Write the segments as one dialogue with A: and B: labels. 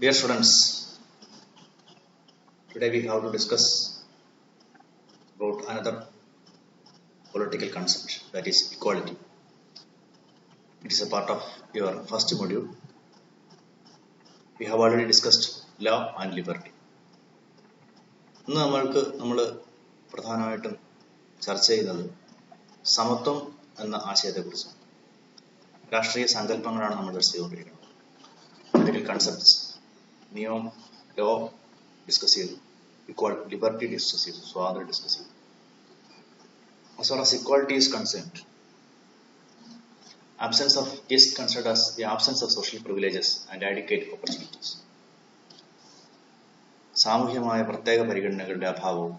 A: Dear students, today we have to discuss about another political concept, that is equality. It is a part of your first module. We have already discussed law and liberty. ഇന്ന് നമ്മൾ പ്രധാനമായിട്ടും ചർച്ച ചെയ്യുന്നത് സമത്വം എന്ന ആശയത്തെക്കുറിച്ചാണ്. രാഷ്ട്രീയ സങ്കല്പങ്ങളാണ് നമ്മൾ ചർച്ച ചെയ്തുകൊണ്ടിരിക്കുന്നത്. പൊളിറ്റിക്കൽ കൺസെപ്റ്റ്സ്, നിയമം, ലോ ഡിസ്കസ് ചെയ്തു, ലിബർട്ടി ഡിസ്കസ് ചെയ്തു, സ്വാതന്ത്ര്യം ഡിസ്കസ് ചെയ്തു. As far as equality is concerned, absence of is considered as the absence of social privileges and adequate opportunities. സാമൂഹ്യമായ പ്രത്യേക പരിഗണനകളുടെ അഭാവവും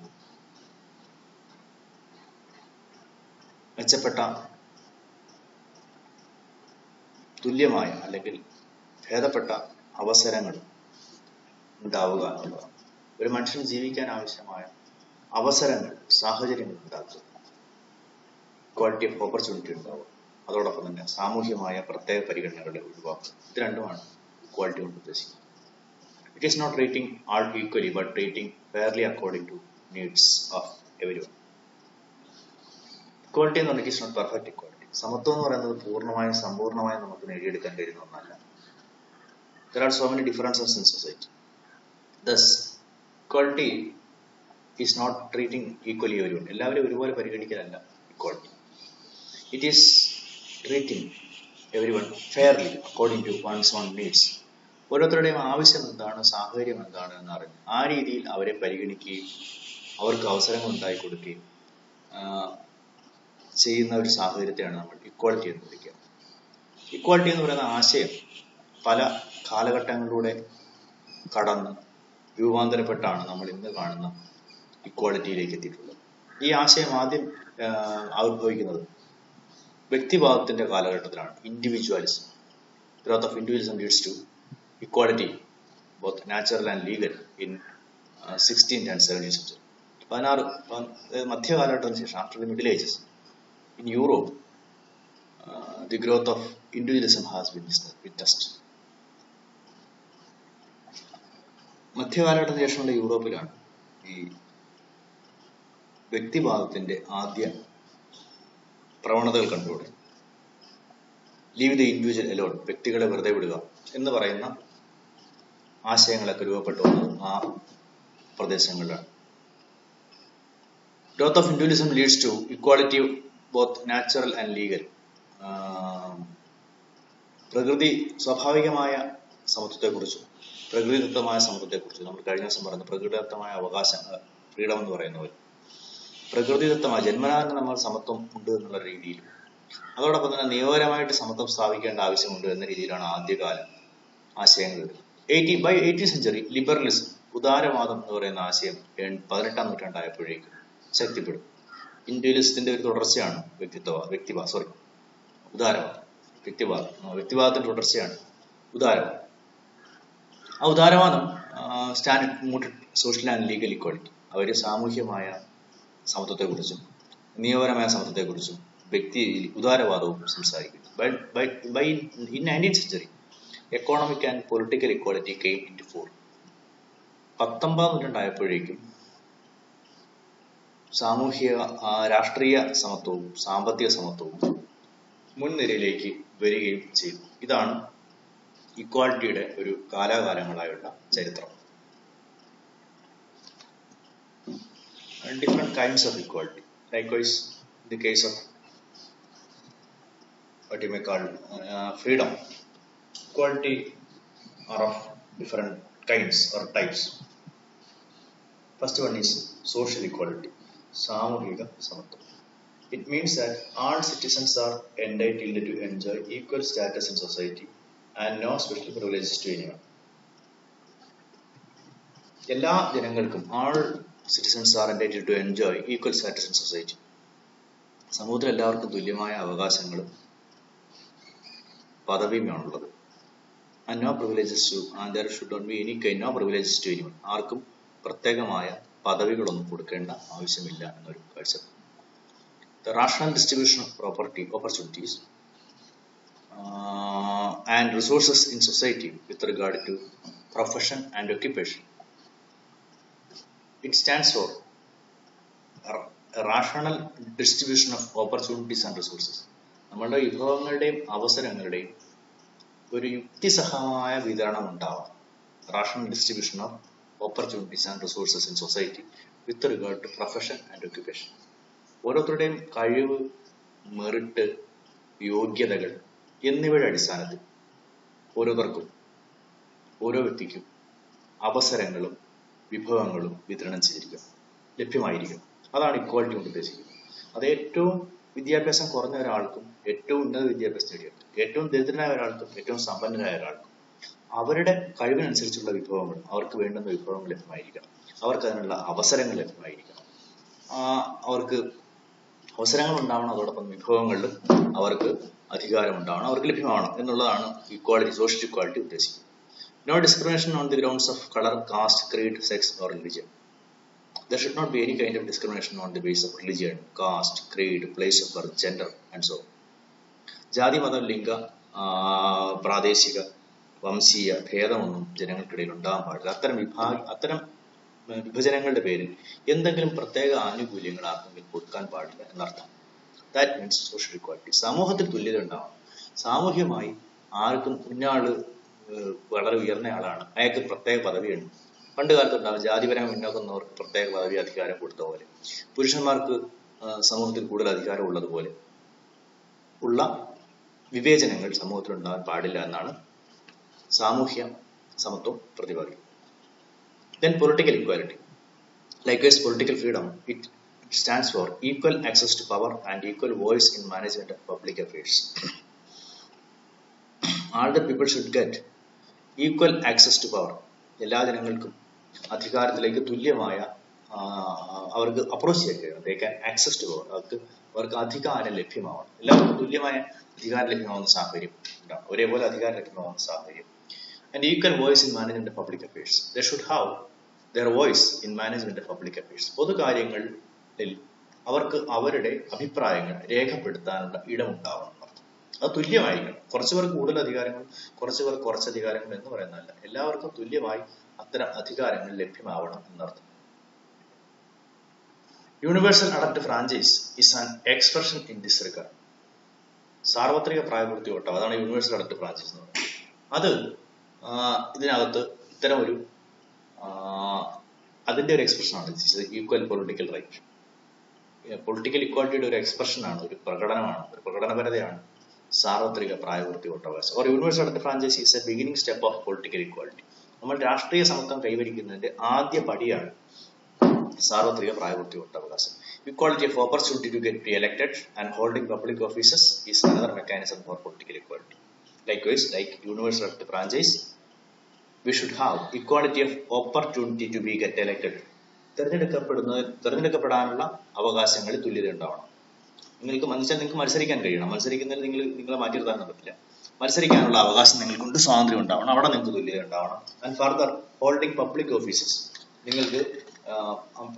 A: മെച്ചപ്പെട്ട തുല്യമായ അല്ലെങ്കിൽ ഭേദപ്പെട്ട അവസരങ്ങൾ ഉണ്ടാവുക എന്നുള്ളതാണ്. ഒരു മനുഷ്യൻ ജീവിക്കാൻ ആവശ്യമായ അവസരങ്ങൾ, സാഹചര്യങ്ങൾ ഉണ്ടാക്കുക, ക്വാളിറ്റി ഓഫ് ഓപ്പർച്യൂണിറ്റി ഉണ്ടാവുക, അതോടൊപ്പം തന്നെ സാമൂഹ്യമായ പ്രത്യേക പരിഗണനകളുടെ ഒഴിവാക്കുക. ഇത് രണ്ടുമാണ് ഇക്വാളിറ്റി കൊണ്ട് ഉദ്ദേശിക്കുന്നത്. It is not treating all equally but treating fairly according to needs of everyone. Equality എന്ന് പറഞ്ഞാൽ is not perfect equality. സമത്വം എന്ന് പറയുന്നത് പൂർണ്ണമായും സമ്പൂർണ്ണമായും നമുക്ക് നേടിയെടുക്കാൻ കഴിയുന്ന ഒന്നല്ല. There are so many differences in society. Thus, equality is not treating equally everyone. എല്ലാവരും ഒരുപോലെ പരിഗണിക്കലല്ല equality. It is treating everyone fairly according to one's own needs. ഓരോരുത്തരുടെയും ആവശ്യം എന്താണ്, സാഹചര്യം എന്താണ് എന്നറിഞ്ഞ് ആ രീതിയിൽ അവരെ പരിഗണിക്കുകയും അവർക്ക് അവസരങ്ങൾ ഉണ്ടായി കൊടുക്കുകയും ചെയ്യുന്ന ഒരു സാഹചര്യത്തെയാണ് നമ്മൾ ഇക്വാളിറ്റി എന്ന് വിളിക്കുക. ഇക്വാളിറ്റി എന്ന് പറയുന്ന ആശയം പല കാലഘട്ടങ്ങളിലൂടെ കടന്ന് രൂപാന്തരപ്പെട്ടാണ് നമ്മൾ ഇന്ന് കാണുന്ന ഇക്വാളിറ്റിയിലേക്ക് എത്തിയിട്ടുള്ളത്. ഈ ആശയം ആദ്യം ആവിർഭവിക്കുന്നത് വ്യക്തിവാദത്തിന്റെ കാലഘട്ടത്തിലാണ്. Individualism, growth of individualism leads to equality, both natural and legal, in 16th and 17th century. മധ്യകാലഘട്ടത്തിന് ശേഷം, after the Middle Ages, in Europe, the growth of individualism has been witnessed. മധ്യകാലഘട്ടത്തിന് ശേഷമുള്ള യൂറോപ്പിലാണ് ഈ വ്യക്തിവാദത്തിന്റെ ആദ്യ പ്രവണതകൾ കണ്ടുപിടുന്നത്. ലീവ് ദ ഇൻഡിവിജ്വൽ അലോൺ, വ്യക്തികളെ വെറുതെ വിടുക എന്ന് പറയുന്ന ആശയങ്ങളൊക്കെ രൂപപ്പെട്ടു വന്നത് ആ പ്രദേശങ്ങളിലാണ്. Growth of individualism leads to equality both natural and legal. പ്രകൃതി സ്വാഭാവികമായ സമത്വത്തെക്കുറിച്ചും പ്രകൃതിദത്തമായ സമത്വത്തെക്കുറിച്ചും നമ്മൾ കഴിഞ്ഞ ദിവസം പറഞ്ഞു. പ്രകൃതിദത്തമായ അവകാശം, ഫ്രീഡം എന്ന് പറയുന്ന പോലെ പ്രകൃതിദത്തമായ ജന്മനാ നമ്മൾ സമത്വം ഉണ്ട് എന്നുള്ള രീതിയിൽ, അതോടൊപ്പം തന്നെ നിയമപരമായിട്ട് സമത്വം സ്ഥാപിക്കേണ്ട ആവശ്യമുണ്ട് എന്ന രീതിയിലാണ് ആദ്യകാല ആശയങ്ങൾ. 18th century ലിബറലിസം, ഉദാരവാദം എന്ന് പറയുന്ന ആശയം 18ാം നൂറ്റാണ്ടായപ്പോഴേക്കും ശക്തിപ്പെടും. ഇൻഡിവിജ്വലിസത്തിന്റെ ഒരു തുടർച്ചയാണ് വ്യക്തിവാദത്തിന്റെ തുടർച്ചയാണ് ഉദാരവാദം. ആ ഉദാരവാദം stand promoted social and legal equality. അവർ സാമൂഹ്യമായ സമത്വത്തെക്കുറിച്ചും നിയമപരമായ സമത്വത്തെക്കുറിച്ചും ഉദാരവാദവും സംസാരിക്കുന്നു. In 19th century, economic and political equality came into fore. 19ാം നൂറ്റാണ്ടായപ്പോഴേക്കും രാഷ്ട്രീയ സമത്വവും സാമ്പത്തിക സമത്വവും മുൻനിരയിലേക്ക് വരികയും ചെയ്തു. ഇതാണ് ഇക്വാളിറ്റിയുടെ ഒരു കാലാകാലങ്ങളായുള്ള ചരിത്രം. Different kinds of equality. Likewise, in the case of what you may call freedom, equality are of different kinds or types. First one is social equality, സാമൂഹിക സമത്വം. It means that all citizens are entitled to enjoy equal status in society and no special privileges to anyone. എല്ലാ ജനങ്ങൾക്കും, all citizens are entitled to enjoy equal status in society. സമൂഹത്തിൽ എല്ലാവർക്കും തുല്യമായ അവകാശങ്ങളും പദവിയുമാണുള്ളത്. And no privileges to, and there should not be any kind, no privileges to anyone. ആർക്കും പ്രത്യേകമായ പദവികളൊന്നും കൊടുക്കേണ്ട ആവശ്യമില്ല എന്നൊരു കാഴ്ചപ്പാട്. The rational distribution of property, opportunities and resources in society with regard to profession and occupation. It stands for a rational distribution of opportunities and resources. നമ്മളുടെ വിഭവങ്ങളുടെയും അവസരങ്ങളുടെയും ഒരു യുക്തിസഹമായ വിതരണം ഉണ്ടാവാം. Rational distribution of opportunities and resources in society with regard to profession and occupation. ഓരോരുത്തരുടെയും കഴിവ്, merit, യോഗ്യതകൾ എന്നിവയുടെ അടിസ്ഥാനത്തിൽ ഓരോരുത്തർക്കും ഓരോ വ്യക്തിക്കും അവസരങ്ങളും വിഭവങ്ങളും വിതരണം ചെയ്തിരിക്കും, ലഭ്യമായിരിക്കും. അതാണ് ഇക്വാലിറ്റി കൊണ്ട് ഉദ്ദേശിക്കുന്നത്. അത് ഏറ്റവും വിദ്യാഭ്യാസം കുറഞ്ഞ ഒരാൾക്കും ഏറ്റവും ഉന്നത വിദ്യാഭ്യാസം നേടിയവർക്ക്, ഏറ്റവും ദരിദ്രനായ ഒരാൾക്കും ഏറ്റവും സമ്പന്നനായ ഒരാൾക്കും അവരുടെ കഴിവിനനുസരിച്ചുള്ള വിഭവങ്ങൾ, അവർക്ക് വേണ്ടുന്ന വിഭവങ്ങൾ ലഭ്യമായിരിക്കണം. അവർക്ക് അതിനുള്ള അവസരങ്ങൾ ലഭ്യമായിരിക്കണം. അവർക്ക് അവസരങ്ങൾ ഉണ്ടാവണം, അതോടൊപ്പം വിഭവങ്ങളിലും അവർക്ക് അധികാരം ഉണ്ടാവണം, അവർക്ക് ലഭ്യമാവണം എന്നുള്ളതാണ് ഇക്വാളിറ്റി, സോഷ്യൽ ഇക്വാലിറ്റി ഉദ്ദേശിക്കുന്നത്. No discrimination on the grounds of color, caste, creed, sex or religion. There should not be any kind of discrimination on the basis of religion, caste, creed, place of birth, gender and so on. ജാതി, മതം, ലിംഗ, പ്രാദേശിക, വംശീയ ഭേദമൊന്നും ജനങ്ങൾക്കിടയിൽ ഉണ്ടാകാൻ പാടില്ല. അത്തരം വിഭജനങ്ങളുടെ പേരിൽ എന്തെങ്കിലും പ്രത്യേക ആനുകൂല്യങ്ങൾ ആർക്കെങ്കിലും കൊടുക്കാൻ പാടില്ല എന്നർത്ഥം. That means social equality. സമൂഹത്തിൽ തുല്യത ഉണ്ടാവണം. സാമൂഹ്യമായി ആർക്കും ഇന്നയാള് വളരെ ഉയർന്ന ആളാണ്, അയാൾക്ക് പ്രത്യേക പദവിയുണ്ട്. പണ്ട് കാലത്ത് ഉണ്ടാവും ജാതിപരമായി മുന്നോക്കുന്നവർക്ക് പ്രത്യേക പദവി അധികാരം കൊടുത്ത പോലെ, പുരുഷന്മാർക്ക് സമൂഹത്തിൽ കൂടുതൽ അധികാരം ഉള്ളതുപോലെ ഉള്ള വിവേചനങ്ങൾ സമൂഹത്തിൽ ഉണ്ടാകാൻ പാടില്ല എന്നാണ് സാമൂഹ്യ സമത്വം പ്രതിപാദിക്കുന്നത്. Then political equality. Likewise, political freedom, it stands for equal access to power and equal voice in management of public affairs. All the people should get equal access to power. എല്ലാ ജനങ്ങൾക്കും അധികാരത്തിലേക്ക് തുല്യമായ അവർക്ക് അപ്രോച്ച് ചെയ്യാൻ കഴിയണം. They can access to power. അവർക്ക് അധികാരം ലഭ്യമാവണം. എല്ലാവർക്കും തുല്യമായ അധികാരം ലഭ്യമാവുന്ന സാഹചര്യം ഉണ്ടാവും, ഒരേപോലെ അധികാരം ലഭ്യമാവുന്ന സാഹചര്യം. And equal voice in management of public affairs. They should have their voice in management of public affairs. പൊതുകാര്യങ്ങളിൽ അവർക്ക് അവരുടെ അഭിപ്രായങ്ങൾ രേഖപ്പെടുത്താനുള്ള ഇടമുണ്ടാവണം. അത് തുല്യമായിരിക്കണം. കുറച്ചു പേർക്ക് കൂടുതൽ അധികാരങ്ങൾ, കുറച്ചു പേർക്ക് കുറച്ച് അധികാരങ്ങൾ എന്ന് പറയുന്നതല്ല, എല്ലാവർക്കും തുല്യമായി അത്തരം അധികാരങ്ങൾ ലഭ്യമാവണം എന്നർത്ഥം. Universal adept franchise is an expression in this regard. സാർവത്രിക പ്രായപൂർത്തി വോട്ട്, അതാണ് യൂണിവേഴ്സൽ അഡപ്റ്റ് ഫ്രാഞ്ചൈസ് എന്ന് പറയുന്നത്. അത് ഇതിനകത്ത് ഇത്തരം ഒരു അതിന്റെ ഒരു എക്സ്പ്രഷനാണ് ഈക്വൽ പൊളിറ്റിക്കൽ റൈറ്റ്. പൊളിറ്റിക്കൽ ഇക്വാലിറ്റിയുടെ ഒരു എക്സ്പ്രഷനാണ്, ഒരു പ്രകടനമാണ്, ഒരു പ്രകടനപരതയാണ് സാർവത്രിക പ്രായപൂർത്തി വോട്ടവകാശം. Or universal adept franchise is A beginning step of political equality. നമ്മൾ രാഷ്ട്രീയ സമത്വം കൈവരിക്കുന്നതിന്റെ ആദ്യ പടിയാണ് സാർവത്രിക പ്രായപൂർത്തി വോട്ടവകാശം. Equality of opportunity to get re-elected and holding public offices is another mechanism for political equality. Likewise, like universal adoptive franchise, we should have equality of opportunity to be get elected. തിരഞ്ഞെടുക്കപ്പെടാനുള്ള അവകാശങ്ങളിൽ തുല്യത ഉണ്ടാവണം. നിങ്ങൾക്ക് മത്സരിക്കാൻ കഴിയണം. മത്സരിക്കുന്നതിൽ നിങ്ങളെ മാറ്റി നിർത്താൻ പറ്റില്ല. മത്സരിക്കാനുള്ള അവകാശം നിങ്ങൾക്കുണ്ട്, സ്വാതന്ത്ര്യം ഉണ്ടാവണം, അവിടെ നിങ്ങൾക്ക് തുല്യത ഉണ്ടാവണം. And further holding public offices, നിങ്ങൾക്ക്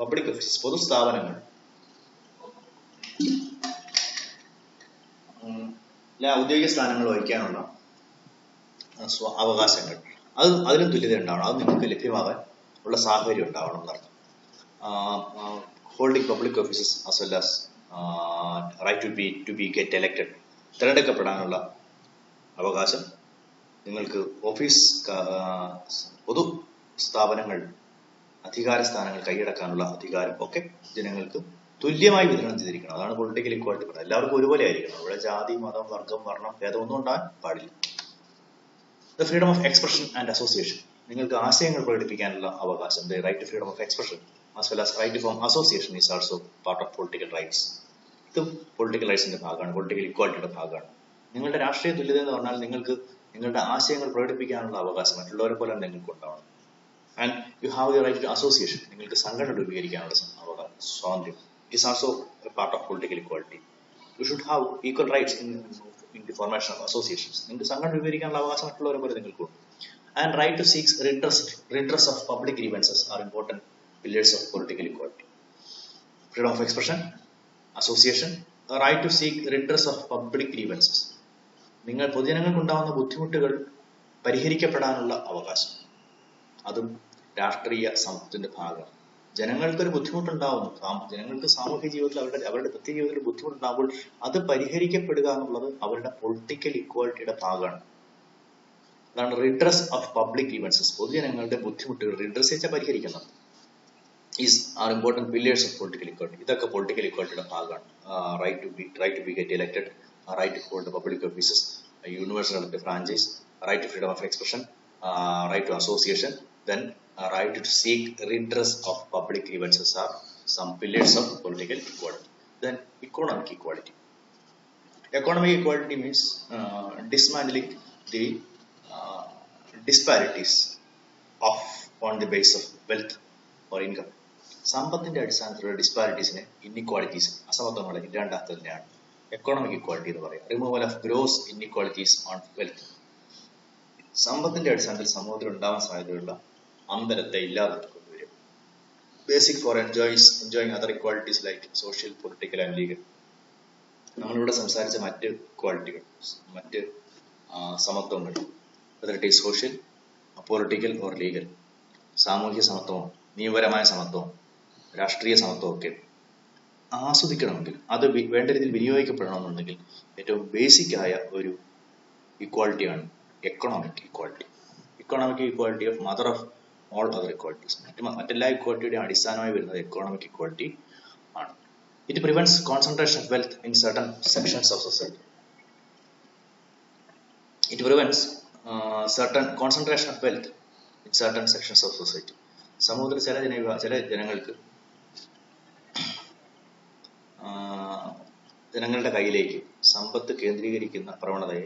A: പബ്ലിക് ഓഫീസസ് പൊതുസ്ഥാപനങ്ങൾ ഔദ്യോഗിക സ്ഥാനങ്ങൾ വഹിക്കാനുള്ള അവകാശങ്ങൾ, അതിലും തുല്യത ഉണ്ടാവണം. അത് നിങ്ങൾക്ക് ലഭ്യമാകാൻ ഉള്ള സാഹചര്യം ഉണ്ടാവണം എന്നർത്ഥം. Holding public offices as well as right to be get elected, തിരഞ്ഞെടുക്കപ്പെടാനുള്ള അവകാശം നിങ്ങൾക്ക്, ഓഫീസ് പൊതു സ്ഥാപനങ്ങൾ അധികാര സ്ഥാനങ്ങൾ കൈയടക്കാനുള്ള അധികാരം ഒക്കെ ജനങ്ങൾക്ക് തുല്യമായി വിതരണം ചെയ്തിരിക്കണം. അതാണ് പൊളിറ്റിക്കൽ ഇക്വാലിറ്റി പറയുന്നത്. എല്ലാവർക്കും ഒരുപോലെ ആയിരിക്കണം. ഇവിടെ ജാതി, മതം, വർഗം, വർണ്ണം ഭേദമൊന്നും ഉണ്ടാകാൻ പാടില്ല. The freedom of expression and association, നിങ്ങൾക്ക് ആശയങ്ങൾ പ്രകടിപ്പിക്കാനുള്ള അവകാശം. The right to freedom of expression as well as right to form association is also part of political rights. ഇത് പൊളിറ്റിക്കൽ റൈറ്റ്സിന്റെ ഭാഗമാണ്, പൊളിറ്റിക്കൽ ഇക്വാലിറ്റിയുടെ ഭാഗമാണ്. നിങ്ങളുടെ രാഷ്ട്രീയ തുല്യത എന്ന് പറഞ്ഞാൽ നിങ്ങൾക്ക് നിങ്ങളുടെ ആശയങ്ങൾ പ്രകടിപ്പിക്കാനുള്ള അവകാശം മറ്റുള്ളവരെ പോലെ നിങ്ങൾക്ക് ഉണ്ടാവണം. And you have the right to association, നിങ്ങൾക്ക് സംഘടന രൂപീകരിക്കാനുള്ള സ്വാതന്ത്ര്യം. It is also a part of political equality. You should have equal rights in the formation of associations. നിങ്ങൾക്ക് സംഘടന രൂപീകരിക്കാനുള്ള അവകാശം മറ്റുള്ളവരെ പോലെ നിങ്ങൾക്കുണ്ട്. And right to seek redress of public grievances are important pillars of political equality. Freedom of expression, association, a right to seek redress of public grievances. നിങ്ങൾ പൊതുജനങ്ങൾക്ക് ഉണ്ടാകുന്ന ബുദ്ധിമുട്ടുകൾ പരിഹരിക്കപ്പെടാനുള്ള അവകാശം. അതും രാഷ്ട്രീയ സമത്വത്തിന്റെ ഭാഗമാണ്. ജനങ്ങൾക്കൊരു ബുദ്ധിമുട്ടുണ്ടാവുന്നു, ജനങ്ങൾക്ക് സാമൂഹ്യ ജീവിതത്തിൽ അവരുടെ പ്രത്യേക ജീവിതത്തിൽ ബുദ്ധിമുട്ടുണ്ടാകുമ്പോൾ അത് പരിഹരിക്കപ്പെടുക എന്നുള്ളത് അവരുടെ പൊളിറ്റിക്കൽ ഇക്വാലിറ്റിയുടെ ഭാഗമാണ്. അതാണ് റിഡ്രസ് ഓഫ് പബ്ലിക് ഈവൻസസ്. പൊതുജനങ്ങളുടെ ബുദ്ധിമുട്ടുകൾ റിഡ്രസ് വെച്ചാൽ പരിഹരിക്കുന്നത് are important pillars of political equality. ഇതൊക്കെ പൊളിറ്റിക്കൽ ഇക്വാലിറ്റിയുടെ ഭാഗമാണ്. Right to be get elected, right to hold public offices, universal elective franchise, right to freedom of expression, right to association, then right to seek redress of public grievances are some pillars of political equality. Then economic equality. Economic equality means dismantling the disparities on the basis of wealth or income. സമ്പത്തിന്റെ അടിസ്ഥാനത്തിലുള്ള ഡിസ്പാരിറ്റീസിനെ, inequalities, അസമത്വങ്ങളെ ഇല്ലാണ്ടാക്കുന്നതിനാണ് economic equality എന്ന് പറയുക. Removal of gross inequalities on wealth. സമ്പത്തിന്റെ അടിസ്ഥാനത്തിൽ സമൂഹത്തിൽ ഉണ്ടാവാൻ സാധ്യതയുള്ള അന്തരത്തെ ഇല്ലാതാക്കി കൊണ്ടുവരും. Basic for enjoying other equalities like social, political and legal. നമ്മളിവിടെ സംസാരിച്ച മറ്റ് ഇക്വാലിറ്റികൾ, മറ്റ് സമത്വങ്ങൾ, whether it is social, political or legal, സാമൂഹ്യ സമത്വവും നിയമപരമായ സമത്വവും രാഷ്ട്രീയ സമത്വവും ഒക്കെ ആസ്വദിക്കണമെങ്കിൽ, അത് വേണ്ട രീതിയിൽ വിനിയോഗിക്കപ്പെടണമെന്നുണ്ടെങ്കിൽ ഏറ്റവും ബേസിക് ആയ ഒരു ഇക്വാലിറ്റിയാണ് economic equality. Economic equality of mother of all other equalities. മറ്റെല്ലാ ഇക്വാലിറ്റിയുടെയും അടിസ്ഥാനമായി വരുന്നത് എക്കോണമിക് ഇക്വാലിറ്റി ആണ്. It prevents concentration of wealth in certain sections of society. It prevents certain concentration of wealth in certain sections of society. സമൂഹത്തിൽ ചില ജനങ്ങളുടെ കയ്യിലേക്ക് സമ്പത്ത് കേന്ദ്രീകരിക്കുന്ന പ്രവണതയെ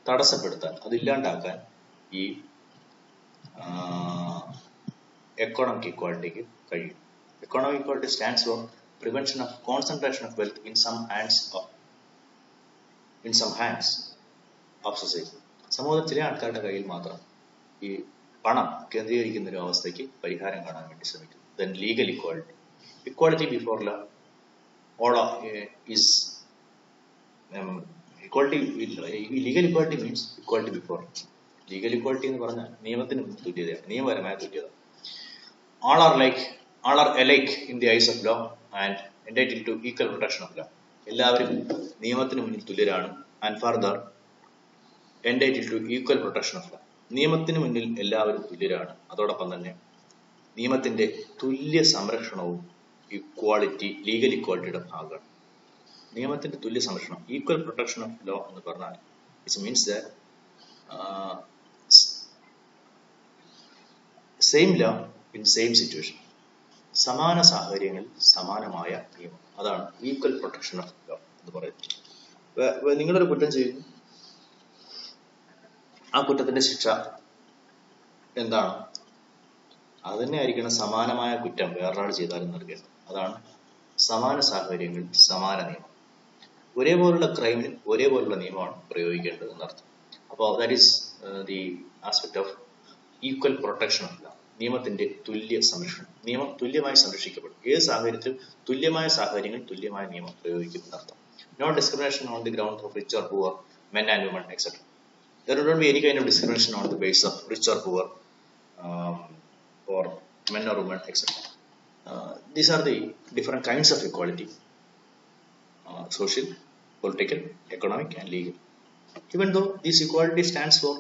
A: തടസ്സപ്പെടുത്താൻ, അതില്ലാണ്ടാക്കാൻ ഈ എക്കോണമിക് ഇക്വാലിറ്റിക്ക് കഴിയും. Economic equality stands for prevention of concentration of wealth in some hands of society. സമൂഹത്തിൽ ചില ആൾക്കാരുടെ കയ്യിൽ മാത്രം ഈ പണം കേന്ദ്രീകരിക്കുന്ന ഒരു അവസ്ഥയ്ക്ക് പരിഹാരം കാണാൻ വേണ്ടി ശ്രമിക്കും. Then legal equality. Equality before law. Legal equality means equality before. Legal equality എന്ന് പറഞ്ഞാൽ നിയമത്തിന് തുല്യതയാണ്, നിയമപരമായ തുല്യത. All are alike in the eyes of law and entitled to equal protection of law. എല്ലാവരും നിയമത്തിന് മുന്നിൽ തുല്യരാണ്. And further entitled to equal protection of law. നിയമത്തിന് മുന്നിൽ എല്ലാവരും തുല്യരാണ്. അതോടൊപ്പം തന്നെ നിയമത്തിന്റെ തുല്യ സംരക്ഷണവും ഇക്വാളിറ്റി, ലീഗൽ ഇക്വാലിറ്റിയുടെ ഭാഗമാണ്. നിയമത്തിന്റെ തുല്യ സംരക്ഷണം, ഈക്വൽ പ്രൊട്ടക്ഷൻ ഓഫ് ലോ എന്ന് പറഞ്ഞാൽ it means that same law in same situation. സമാന സാഹചര്യങ്ങളിൽ സമാനമായ നിയമം, അതാണ് ഈക്വൽ പ്രൊട്ടക്ഷൻ ഓഫ് ലോ എന്ന് പറയുന്നത്. നിങ്ങളൊരു കുറ്റം ചെയ്യുന്നു, ആ കുറ്റത്തിന്റെ ശിക്ഷ എന്താണ്? അത് തന്നെ ആയിരിക്കണം സമാനമായ കുറ്റം വേറൊരാൾ ചെയ്താലും നൽകേണ്ടത്. അതാണ് സമാന സാഹചര്യങ്ങളിൽ സമാന നിയമം. ഒരേപോലുള്ള ക്രൈമിന് ഒരേപോലുള്ള നിയമമാണ് പ്രയോഗിക്കേണ്ടത് എന്നർത്ഥം. അപ്പോൾ that is the aspect of equal protection of law. നിയമത്തിന്റെ തുല്യ സംരക്ഷണം. നിയമം തുല്യമായി സംരക്ഷിക്കപ്പെടും. ഏത് സാഹചര്യത്തിലും തുല്യമായ സാഹചര്യങ്ങൾ തുല്യമായ നിയമം പ്രയോഗിക്കും എന്നർത്ഥം. No discrimination on the ground of rich or poor, men and women, etc. There will not be any kind of discrimination on the basis of rich or poor, or men or women, etc. These are the different kinds of equality: social, political, economic, and legal. Even though this equality stands for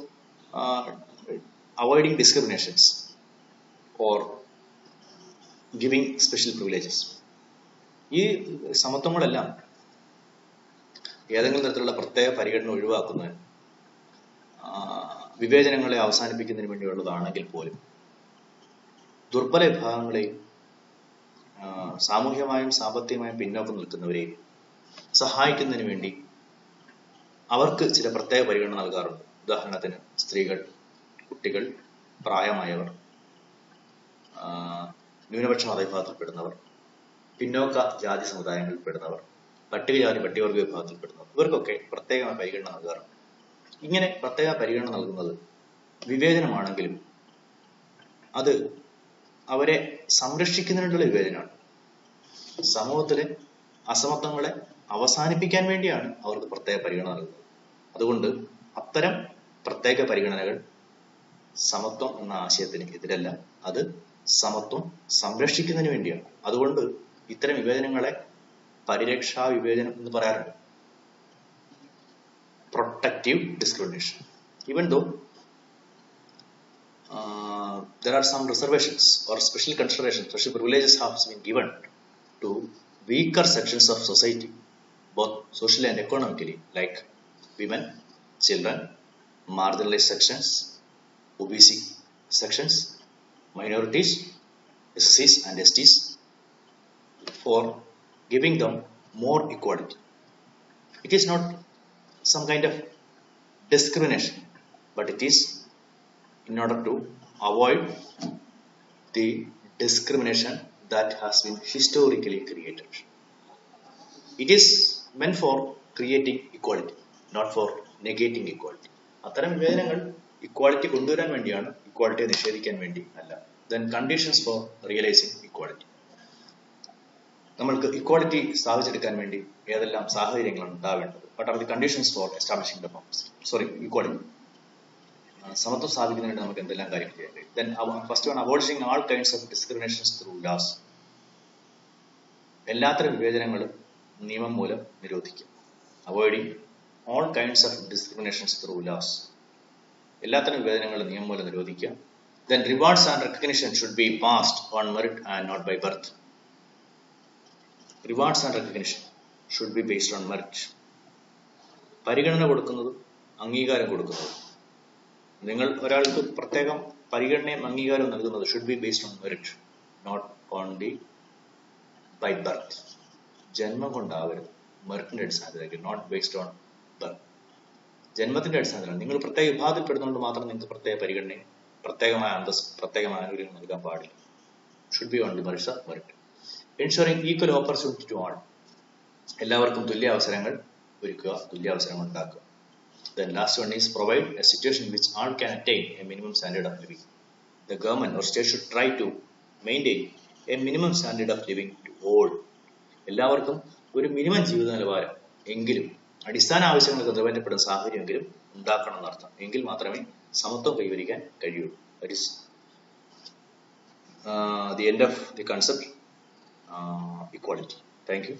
A: avoiding discriminations or giving special privileges. ഈ സമത്വങ്ങളെല്ലാം ഏതെങ്കിലും തരത്തിലുള്ള പ്രത്യേക പരിഗണന ഒഴിവാക്കുന്നതിന്, വിവേചനങ്ങളെ അവസാനിപ്പിക്കുന്നതിന് വേണ്ടിയുള്ളതാണെങ്കിൽ പോലും ദുർബല വിഭാഗങ്ങളെയും സാമൂഹ്യമായും സാമ്പത്തികമായും പിന്നോക്കം നിൽക്കുന്നവരെയും സഹായിക്കുന്നതിന് വേണ്ടി അവർക്ക് ചില പ്രത്യേക പരിഗണന നൽകാറുണ്ട്. ഉദാഹരണത്തിന് സ്ത്രീകൾ, കുട്ടികൾ, പ്രായമായവർ, ന്യൂനപക്ഷ മതവിഭാഗത്തിൽപ്പെടുന്നവർ, പിന്നോക്ക ജാതി സമുദായങ്ങളിൽപ്പെടുന്നവർ, പട്ടികജാതി പട്ടികവർഗ വിഭാഗത്തിൽപ്പെടുന്നവർ, ഇവർക്കൊക്കെ പ്രത്യേക പരിഗണന നൽകാറുണ്ട്. ഇങ്ങനെ പ്രത്യേക പരിഗണന നൽകുന്നത് വിവേചനമാണെങ്കിലും അത് അവരെ സംരക്ഷിക്കുന്നതിനുള്ള വിവേചനമാണ്. സമൂഹത്തിലെ അസമത്വങ്ങളെ അവസാനിപ്പിക്കാൻ വേണ്ടിയാണ് അവർക്ക് പ്രത്യേക പരിഗണന നൽകുന്നത്. അതുകൊണ്ട് അത്തരം പ്രത്യേക പരിഗണനകൾ സമത്വം എന്ന ആശയത്തിന് എതിരല്ല, അത് സമത്വം സംരക്ഷിക്കുന്നതിന് വേണ്ടിയാണ്. അതുകൊണ്ട് ഇത്തരം വിവേചനങ്ങളെ പരിരക്ഷാ വിവേചനം എന്ന് പറയാറുണ്ട്. Protective discrimination. Even though there are some reservations or special considerations, special privileges have been given to weaker sections of society, both socially and economically, like women, children, marginalized sections, OBC sections, minorities, SCs and STs, for giving them more equality. It is not some kind of discrimination, but it is in order to avoid the discrimination that has been historically created. It is meant for creating equality, not for negating equality. അത്തരം വിവേചനങ്ങൾ equality കൊണ്ടുവരാൻ വേണ്ടിയാണ്, ഇക്വാളിറ്റിയെ നിഷേധിക്കാൻ വേണ്ടി അല്ല. Then conditions for realizing equality. നമ്മൾക്ക് equality സ്ഥാപിച്ചെടുക്കാൻ വേണ്ടി ഏതെല്ലാം സാഹചര്യങ്ങളാണ് ഉണ്ടാവേണ്ടത്? What are the conditions for establishing the equality? സമത്വം സ്ഥാപിക്കുന്നതിന് വേണ്ടി നമുക്ക് എന്തെല്ലാം കാര്യങ്ങൾ ചെയ്യാൻ കഴിയും? Then first one, abolishing all kinds of discriminations through laws. എല്ലാത്തരം വിവേചനങ്ങളും നിയമം മൂലം നിരോധിക്കുക. Avoiding all kinds of discriminations through laws. എല്ലാത്തരം വിവേചനങ്ങളും നിയമം മൂലം നിരോധിക്കുക. Then rewards and recognition should be passed on merit and not by birth. Rewards and recognition should be based on merit. പരിഗണന കൊടുക്കുന്നതും അംഗീകാരം കൊടുക്കുന്നതും, നിങ്ങൾ ഒരാൾക്ക് പ്രത്യേകം പരിഗണനയും അംഗീകാരവും നൽകുന്നത് should be based on merit, not only by birth. ജന്മം കൊണ്ടാവരുത്, മെറിറ്റിന്റെ അടിസ്ഥാനത്തിലേക്ക്, നോട്ട് ബേസ്ഡ് ഓൺ ബർത്ത്. ജന്മത്തിന്റെ അടിസ്ഥാനത്തിലാണ്. നിങ്ങൾ പ്രത്യേക വിഭാഗത്തിൽപ്പെടുന്നതുകൊണ്ട് മാത്രം നിങ്ങൾക്ക് പ്രത്യേക പരിഗണനയും പ്രത്യേകമായ അന്തസ്, പ്രത്യേകമായ ആനുകൂല്യം നൽകാൻ പാടില്ല. Should be on the basis of merit. Ensuring equal opportunity to all. എല്ലാവർക്കും തുല്യ അവസരങ്ങൾ ഒരുക്കുക, തുല്യ അവസരങ്ങൾ ഉണ്ടാക്കുക. Then last one is provide a situation in which all can attain a minimum standard of living. The government or state should try to maintain a minimum standard of living to all. എല്ലാവർക്കും ഒരു minimum ജീവിത നിലവാരം എങ്കിലും, അടിസ്ഥാന ആവശ്യങ്ങൾക്ക് നിറവേറ്റപ്പെടുന്ന സാഹചര്യമെങ്കിലും ഉണ്ടാക്കണം എന്നർത്ഥം. എങ്കിൽ മാത്രമേ സമത്വം കൈവരിക്കാൻ കഴിയുള്ളൂ. That is the end of the concept equality. Thank you.